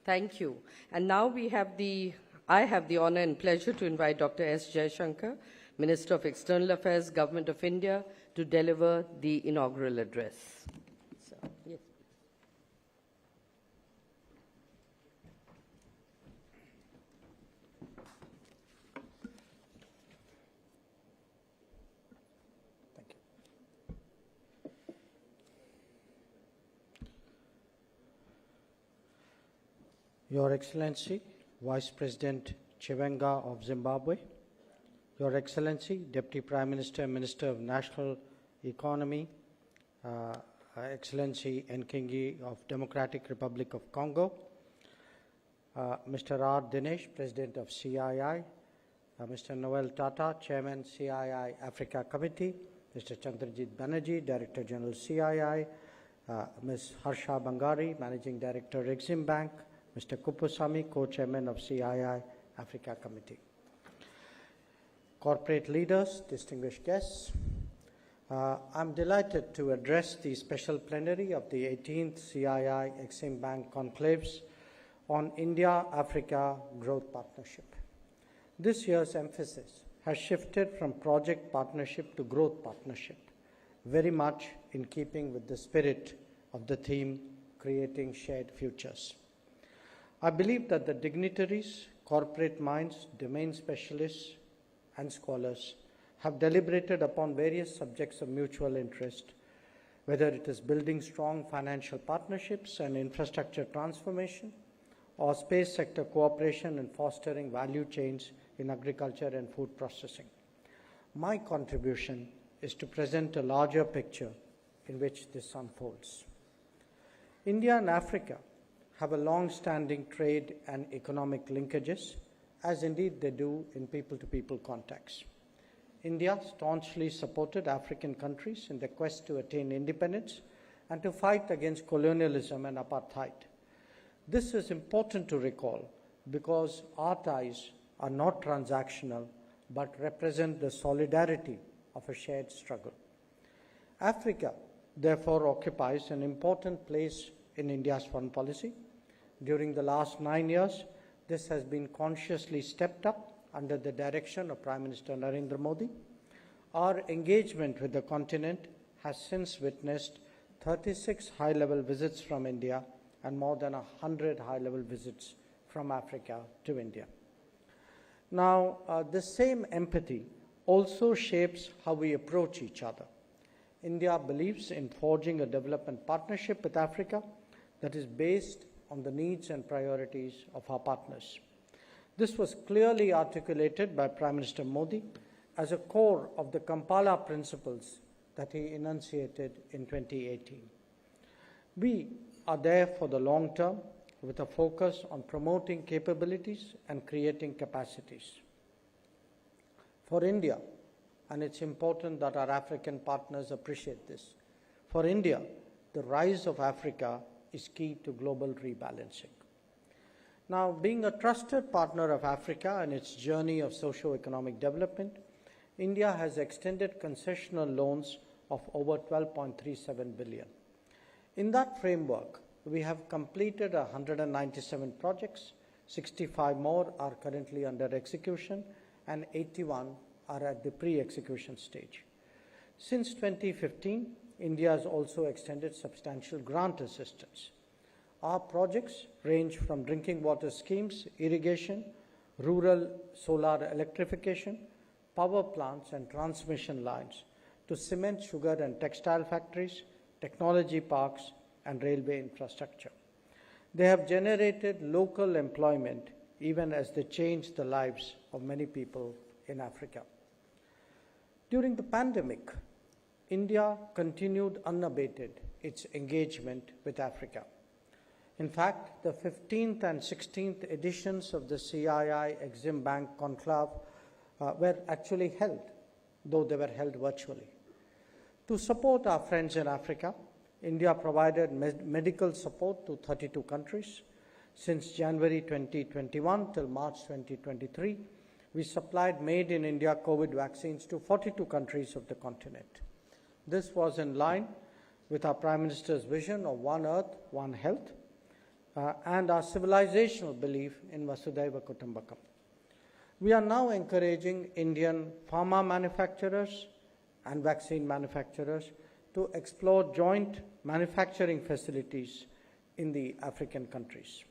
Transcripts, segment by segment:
Thank you. And now I have the honor and pleasure to invite Dr. S. Jaishankar, Minister of External Affairs, Government of India, to deliver the inaugural address. So, yes. Thank you. Your Excellency, Vice President Chiwenga of Zimbabwe, Your Excellency, Deputy Prime Minister, Minister of National Economy, Excellency Nkingi of Democratic Republic of Congo, Mr. R. Dinesh, President of CII, Mr. Noel Tata, Chairman CII Africa Committee, Mr. Chandrajit Banerjee, Director General CII, Ms. Harsha Bangari, Managing Director EXIM Bank, Mr. Kupusamy, Co-Chairman of CII Africa Committee. Corporate leaders, distinguished guests, I'm delighted to address the special plenary of the 18th CII EXIM Bank Conclaves on India-Africa Growth Partnership. This year's emphasis has shifted from project partnership to growth partnership, very much in keeping with the spirit of the theme, Creating Shared Futures. I believe that the dignitaries, corporate minds, domain specialists, and scholars have deliberated upon various subjects of mutual interest, whether it is building strong financial partnerships and infrastructure transformation, or space sector cooperation and fostering value chains in agriculture and food processing. My contribution is to present a larger picture in which this unfolds. India and Africa have a long-standing trade and economic linkages, as indeed they do in people-to-people contacts. India staunchly supported African countries in their quest to attain independence and to fight against colonialism and apartheid. This is important to recall because our ties are not transactional but represent the solidarity of a shared struggle. Africa, therefore, occupies an important place in India's foreign policy. During the last 9 years, this has been consciously stepped up under the direction of Prime Minister Narendra Modi. Our engagement with the continent has since witnessed 36 high-level visits from India and more than 100 high-level visits from Africa to India. Now, the same empathy also shapes how we approach each other. India believes in forging a development partnership with Africa that is based on the needs and priorities of our partners. This was clearly articulated by Prime Minister Modi as a core of the Kampala principles that he enunciated in 2018. We are there for the long term with a focus on promoting capabilities and creating capacities. For India, and it's important that our African partners appreciate this, for India, the rise of Africa is key to global rebalancing. Now, being a trusted partner of Africa in its journey of socio-economic development, India has extended concessional loans of over 12.37 billion. In that framework, we have completed 197 projects, 65 more are currently under execution, and 81 are at the pre-execution stage. Since 2015, India has also extended substantial grant assistance. Our projects range from drinking water schemes, irrigation, rural solar electrification, power plants and transmission lines, to cement, sugar and textile factories, technology parks, and railway infrastructure. They have generated local employment even as they change the lives of many people in Africa. During the pandemic, India continued unabated its engagement with Africa. In fact, the 15th and 16th editions of the CII EXIM Bank Conclave were actually held, though they were held virtually. To support our friends in Africa, India provided medical support to 32 countries. Since January 2021 till March 2023, we supplied made-in-India COVID vaccines to 42 countries of the continent. This was in line with our Prime Minister's vision of One Earth, One Health. and our civilizational belief in Vasudhaiva Kutumbakam. We are now encouraging Indian pharma manufacturers and vaccine manufacturers to explore joint manufacturing facilities in the African countries.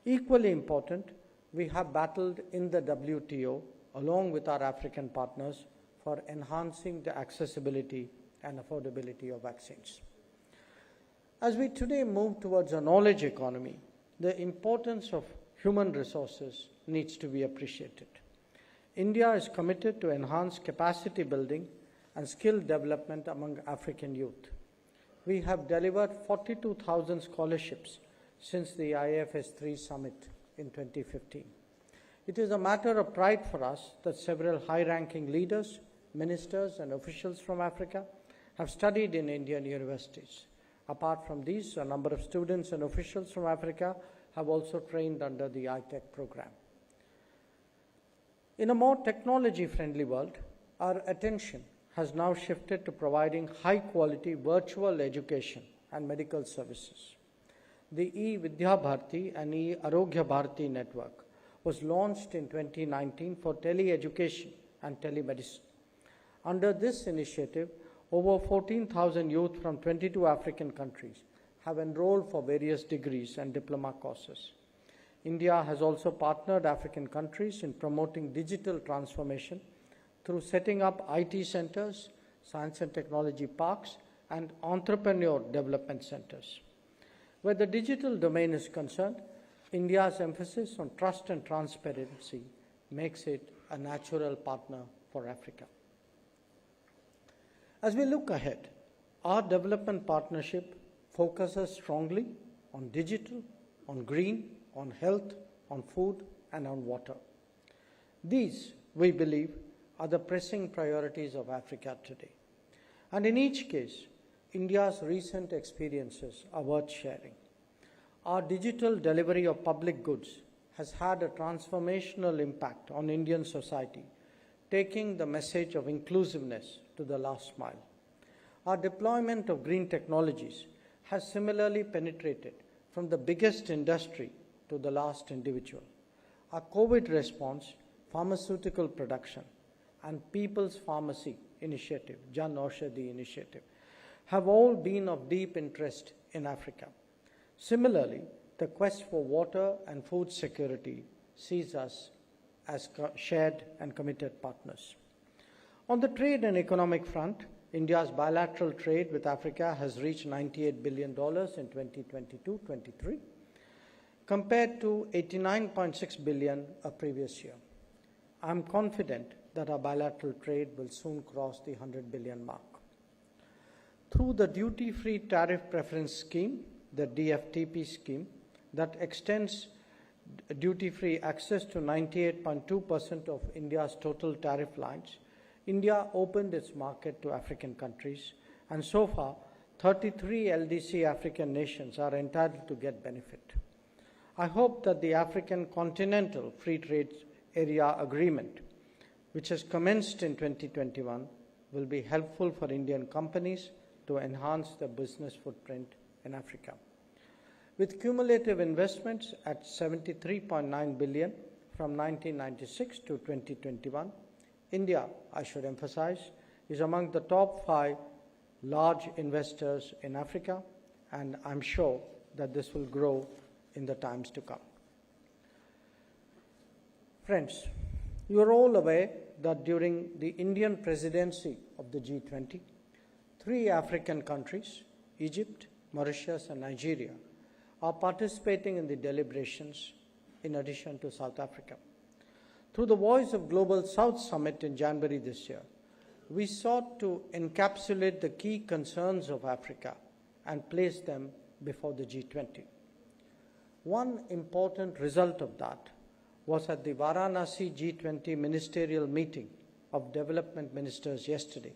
Equally important, we have battled in the WTO along with our African partners for enhancing the accessibility and affordability of vaccines. As we today move towards a knowledge economy, the importance of human resources needs to be appreciated. India is committed to enhance capacity building and skill development among African youth. We have delivered 42,000 scholarships since the IFS 3 summit in 2015. It is a matter of pride for us that several high-ranking leaders, ministers, and officials from Africa have studied in Indian universities. Apart from these, a number of students and officials from Africa have also trained under the iTech program. In a more technology-friendly world, our attention has now shifted to providing high-quality virtual education and medical services. The e-Vidya Bharati and e-Arogya Bharati network was launched in 2019 for tele-education and telemedicine. Under this initiative, over 14,000 youth from 22 African countries have enrolled for various degrees and diploma courses. India has also partnered African countries in promoting digital transformation through setting up IT centers, science and technology parks, and entrepreneur development centers. Where the digital domain is concerned, India's emphasis on trust and transparency makes it a natural partner for Africa. As we look ahead, our development partnership focuses strongly on digital, on green, on health, on food, and on water. These, we believe, are the pressing priorities of Africa today. And in each case, India's recent experiences are worth sharing. Our digital delivery of public goods has had a transformational impact on Indian society, taking the message of inclusiveness to the last mile. Our deployment of green technologies has similarly penetrated from the biggest industry to the last individual. Our COVID response, pharmaceutical production, and People's Pharmacy Initiative, Jan Aushadhi Initiative, have all been of deep interest in Africa. Similarly, the quest for water and food security sees us as shared and committed partners. On the trade and economic front, India's bilateral trade with Africa has reached $98 billion in 2022-23, compared to $89.6 billion a previous year. I'm confident that our bilateral trade will soon cross the $100 billion mark. Through the Duty-Free Tariff Preference Scheme, the DFTP scheme, that extends duty-free access to 98.2% of India's total tariff lines, India opened its market to African countries, and so far, 33 LDC African nations are entitled to get benefit. I hope that the African Continental Free Trade Area Agreement, which has commenced in 2021, will be helpful for Indian companies to enhance their business footprint in Africa. With cumulative investments at $73.9 billion from 1996 to 2021, India, I should emphasize, is among the top 5 large investors in Africa, and I'm sure that this will grow in the times to come. Friends, you are all aware that during the Indian presidency of the G20, 3 African countries, Egypt, Mauritius, and Nigeria, are participating in the deliberations in addition to South Africa. Through the Voice of Global South Summit in January this year, we sought to encapsulate the key concerns of Africa and place them before the G20. One important result of that was at the Varanasi G20 ministerial meeting of development ministers yesterday.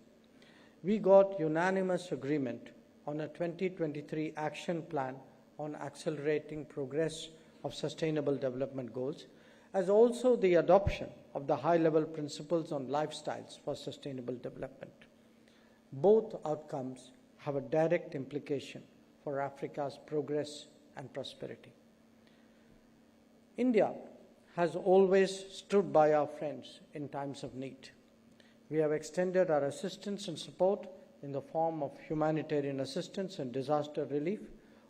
We got unanimous agreement on a 2023 action plan on accelerating progress of sustainable development goals, as also the adoption of the high-level principles on lifestyles for sustainable development. Both outcomes have a direct implication for Africa's progress and prosperity. India has always stood by our friends in times of need. We have extended our assistance and support in the form of humanitarian assistance and disaster relief,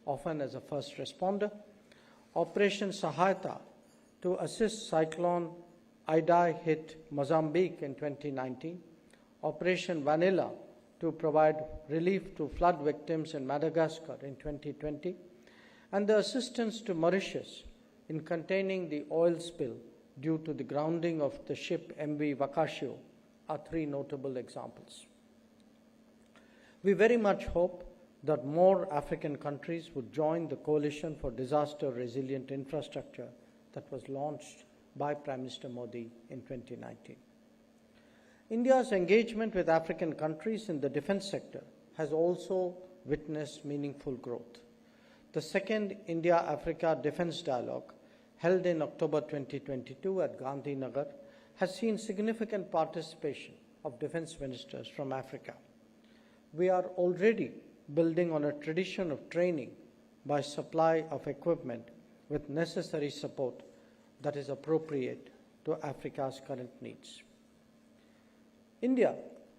often as a first responder, Operation Sahayata to assist Cyclone Idai hit Mozambique in 2019, Operation Vanilla to provide relief to flood victims in Madagascar in 2020, and the assistance to Mauritius in containing the oil spill due to the grounding of the ship MV Vakashio are three notable examples. We very much hope that more African countries would join the Coalition for Disaster Resilient Infrastructure that was launched by Prime Minister Modi in 2019. India's engagement with African countries in the defense sector has also witnessed meaningful growth. The second India-Africa Defense Dialogue, held in October 2022 at Gandhinagar, has seen significant participation of defense ministers from Africa. We are already building on a tradition of training by supply of equipment with necessary support that is appropriate to Africa's current needs. India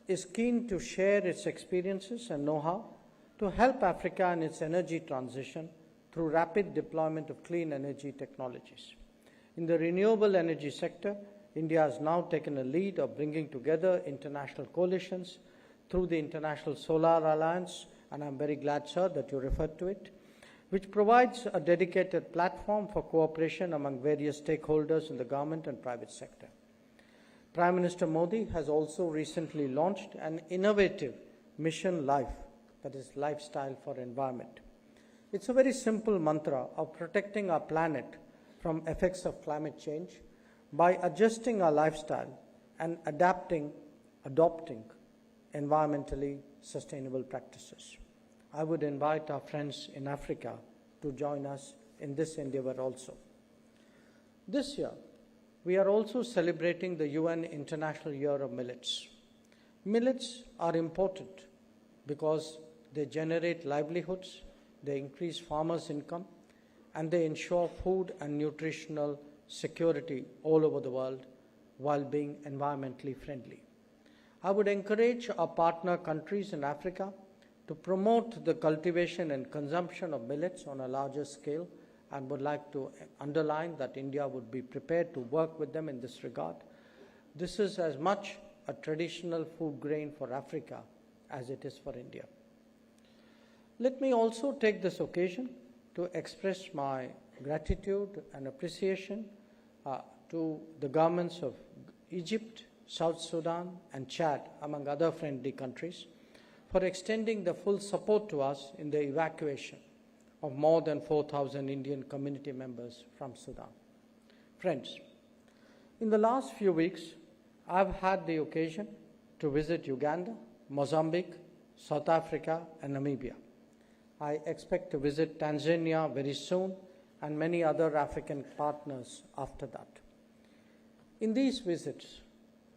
is keen to share its experiences and know-how to help Africa in its energy transition through rapid deployment of clean energy technologies. In the renewable energy sector, India has now taken a lead of bringing together international coalitions through the International Solar Alliance, and I'm very glad, sir, that you referred to it, which provides a dedicated platform for cooperation among various stakeholders in the government and private sector. Prime Minister Modi has also recently launched an innovative Mission Life, that is Lifestyle for Environment. It's a very simple mantra of protecting our planet from effects of climate change by adjusting our lifestyle and adopting environmentally sustainable practices. I would invite our friends in Africa to join us in this endeavor also. This year, we are also celebrating the UN International Year of Millets. Millets are important because they generate livelihoods, they increase farmers' income, and they ensure food and nutritional security all over the world while being environmentally friendly. I would encourage our partner countries in Africa to promote the cultivation and consumption of millets on a larger scale, and would like to underline that India would be prepared to work with them in this regard. This is as much a traditional food grain for Africa as it is for India. Let me also take this occasion to express my gratitude and appreciation to the governments of Egypt, South Sudan, and Chad, among other friendly countries, for extending the full support to us in the evacuation of more than 4,000 Indian community members from Sudan. Friends, in the last few weeks, I've had the occasion to visit Uganda, Mozambique, South Africa, and Namibia. I expect to visit Tanzania very soon and many other African partners after that. In these visits,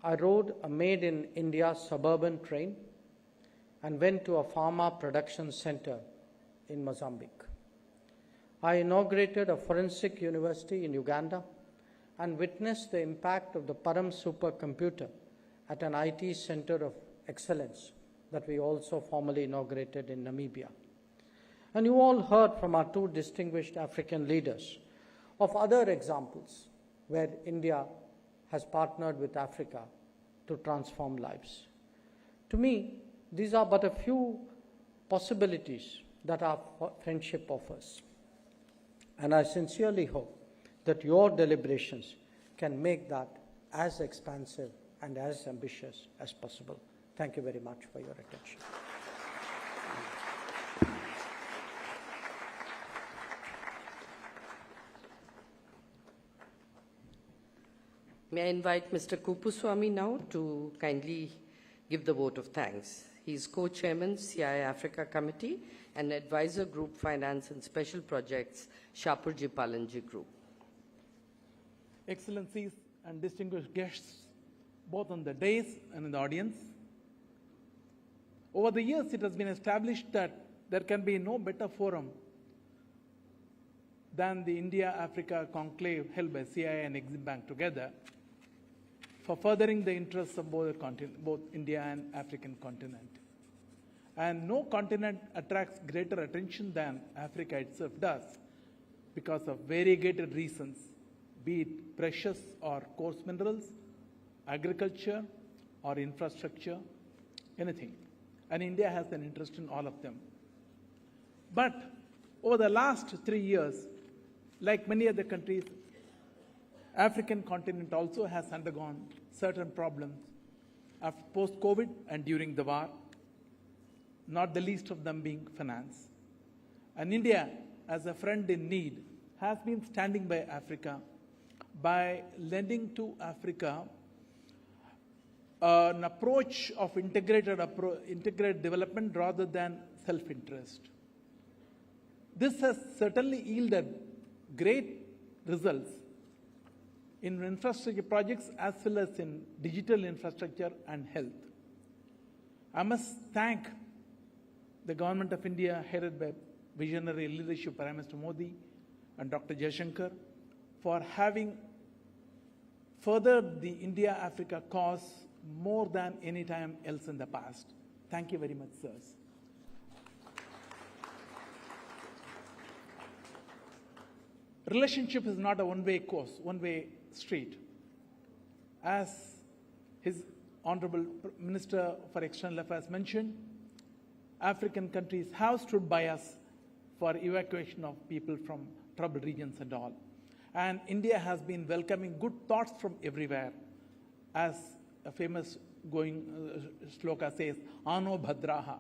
I rode a made-in-India suburban train and went to a pharma production center in Mozambique. I inaugurated a forensic university in Uganda and witnessed the impact of the Param supercomputer at an IT center of excellence that we also formally inaugurated in Namibia. And you all heard from our two distinguished African leaders of other examples where India has partnered with Africa to transform lives. To me, these are but a few possibilities that our friendship offers. And I sincerely hope that your deliberations can make that as expansive and as ambitious as possible. Thank you very much for your attention. May I invite Mr. Kupuswamy now to kindly give the vote of thanks. He is co-chairman, CII Africa Committee, and advisor Group Finance and Special Projects, Shapurji Palanji Group. Excellencies and distinguished guests, both on the dais and in the audience. Over the years, it has been established that there can be no better forum than the India-Africa Conclave held by CII and EXIM Bank together for furthering the interests of both India and African continent. And no continent attracts greater attention than Africa itself does because of variegated reasons, be it precious or coarse minerals, agriculture or infrastructure, anything. And India has an interest in all of them. But over the last 3 years, like many other countries, African continent also has undergone certain problems after post-COVID and during the war, not the least of them being finance. And India, as a friend in need, has been standing by Africa by lending to Africa an approach of integrated development rather than self-interest. This has certainly yielded great results in infrastructure projects as well as in digital infrastructure and health. I must thank the Government of India, headed by visionary leadership Prime Minister Modi and Dr. Jaishankar, for having furthered the India-Africa cause more than any time else in the past. Thank you very much, sirs. Relationship is not a one-way course, one-way street. As His Honorable Minister for External Affairs mentioned, African countries have stood by us for evacuation of people from troubled regions and all. And India has been welcoming good thoughts from everywhere. As a famous sloka says, Ano Bhadraha,